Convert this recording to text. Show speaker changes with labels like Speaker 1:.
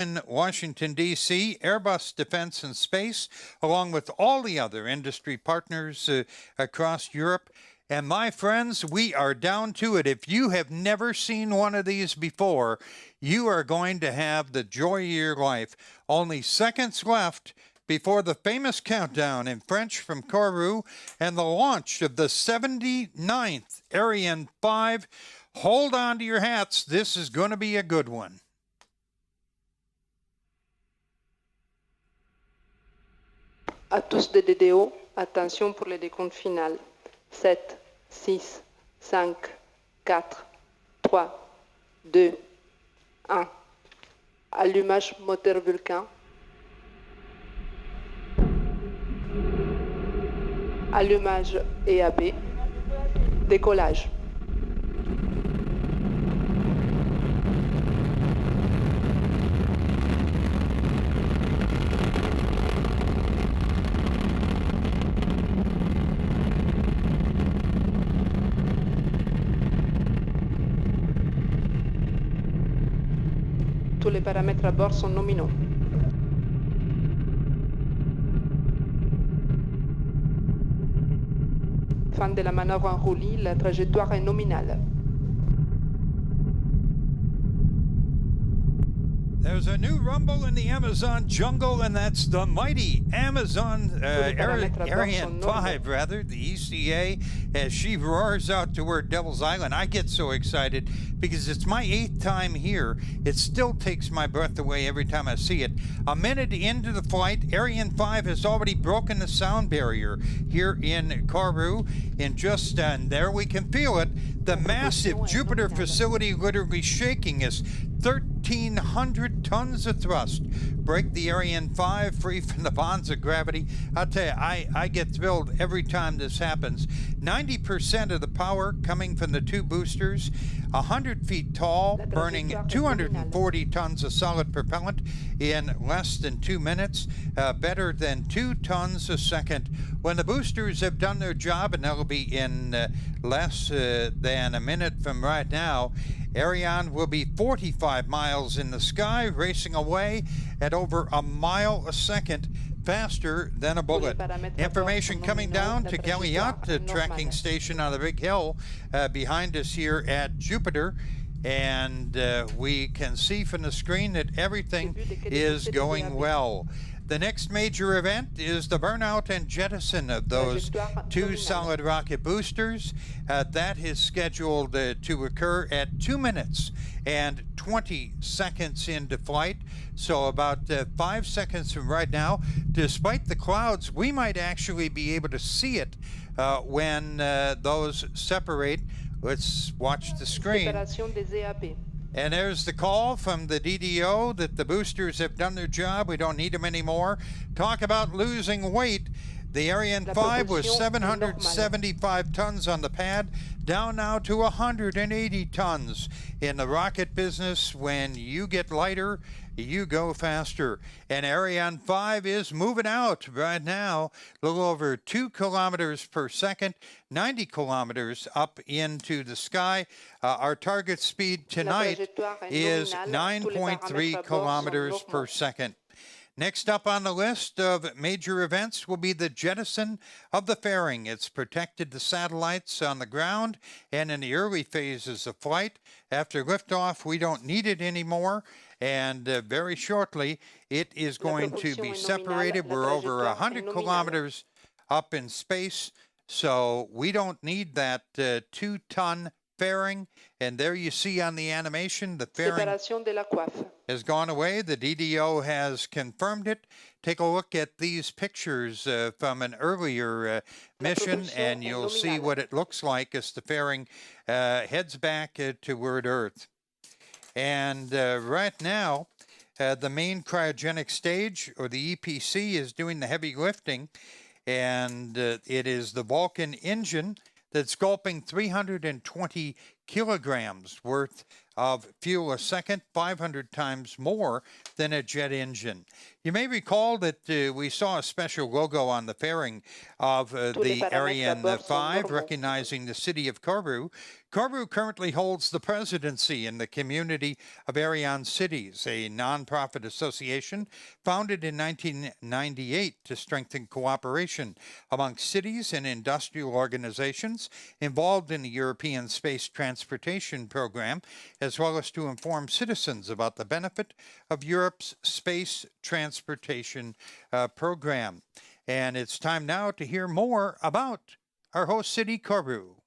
Speaker 1: in Washington, D.C., Airbus Defense and Space, along with all the other industry partners across Europe. And my friends, we are down to it. If you have never seen one of these before, you are going to have the joy of your life. Only seconds left before the famous countdown in French from Kourou and the launch of the 79th Ariane 5. Hold on to your hats. This is going to be a good one.
Speaker 2: À tous des DDO, attention pour le décompte final. 7, 6, 5, 4, 3, 2, 1. Allumage moteur Vulcain. Allumage EAB. Décollage. Tous les paramètres à bord sont nominaux. Fin de la manœuvre en roulis, la trajectoire est nominale.
Speaker 1: There's a new rumble in the Amazon jungle, and that's the mighty Amazon Ariane 5, rather, the ECA, as she roars out toward Devil's Island. I get so excited because it's my 8th time here. It still takes my breath away every time I see it. A minute into the flight, Ariane 5 has already broken the sound barrier here in Kourou. And just there we can feel it. The massive Jupiter facility literally shaking us. 1,300 tons of thrust break the Ariane 5 free from the bonds of gravity. I'll tell you, I get thrilled every time this happens. 90% of the power coming from the two boosters, 100 feet tall, burning 240 tons of solid propellant in less than 2 minutes, better than 2 tons a second. When the boosters have done their job, and that'll be in less than a minute from right now, Ariane will be 45 miles in the sky, racing away at over a mile a second, faster than a bullet. Information coming down to Galiot, the tracking station on the big hill behind us here at Jupiter. And we can see from the screen that everything is going well. The next major event is the burnout and jettison of those two solid rocket boosters. That is scheduled to occur at 2 minutes and 20 seconds into flight. So about 5 seconds from right now, despite the clouds, we might actually be able to see it when those separate. Let's watch the screen. And there's the call from the DDO that the boosters have done their job. We don't need them anymore. Talk about losing weight. The Ariane 5 was 775 tons on the pad, down now to 180 tons. In the rocket business, when you get lighter, you go faster. And Ariane 5 is moving out right now, a little over 2 kilometers per second, 90 kilometers up into the sky. Our target speed tonight is 9.3 kilometers per second. Next up on the list of major events will be the jettison of the fairing. It's protected the satellites on the ground and in the early phases of flight. After liftoff, we don't need it anymore. And very shortly, it is going to be separated. We're over 100 kilometers up in space, so we don't need that 2-ton fairing. And there you see on the animation, the fairing has gone away. The DDO has confirmed it. Take a look at these pictures from an earlier mission, and you'll see what it looks like as the fairing heads back toward Earth. And right now, the main cryogenic stage, or the EPC, is doing the heavy lifting, and it is the Vulcan engine that's gulping 320 kilograms worth of fuel a second, 500 times more than a jet engine. You may recall that we saw a special logo on the fairing of the Ariane 5, recognizing the city of Kourou. Koru currently holds the presidency in the Community of Ariane Cities, a nonprofit association founded in 1998 to strengthen cooperation among cities and industrial organizations involved in the European Space Transportation Program, as well as to inform citizens about the benefit of Europe's space transportation program. And it's time now to hear more about our host city, Koru.